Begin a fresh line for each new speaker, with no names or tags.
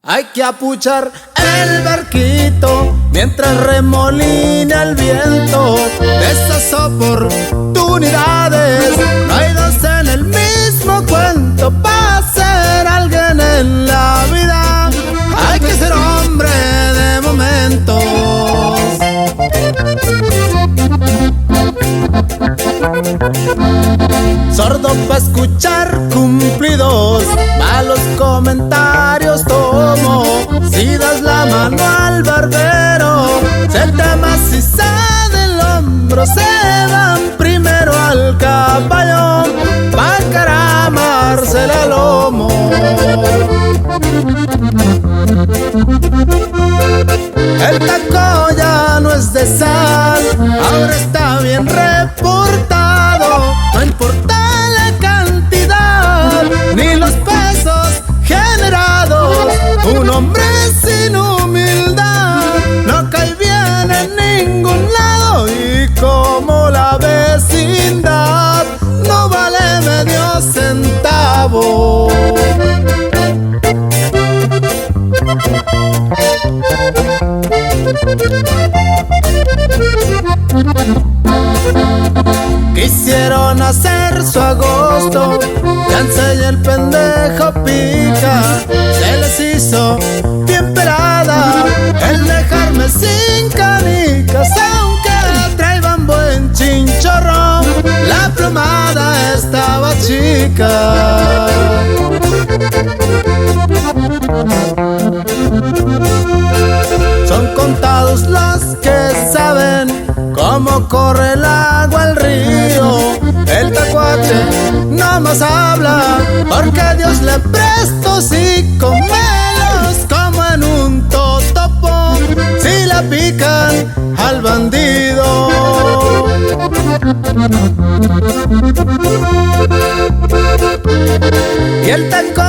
Hay que apuchar el barquito mientras remolina el viento. De esas oportunidades no hay dos en el mismo cuento. Para ser alguien en la vida hay que ser hombre de momentos. Sordo pa' escuchar cumplidos, malos comentarios tomo. Si das la mano al barbero, se te maciza del hombro. Se van primero al caballo pa' encaramársele al lomo. El taco ya no es de sal, ahora está bien reportado. No importa la cantidad ni los pesos generados. Un hombre sin humildad no cae bien en ningún lado. Y como la vecindad no vale medio centavo. Quisieron hacer su agosto, chance y el pendejo pica. Se les hizo bien pelada el dejarme sin canicas. Aunque traían buen chinchorro, la plomada estaba chica. Son contados los que saben cómo corre el agua al río. El tacuache no más habla porque Dios le prestó hocico. Melos como en un totopo si la pican al bandido. Y el taco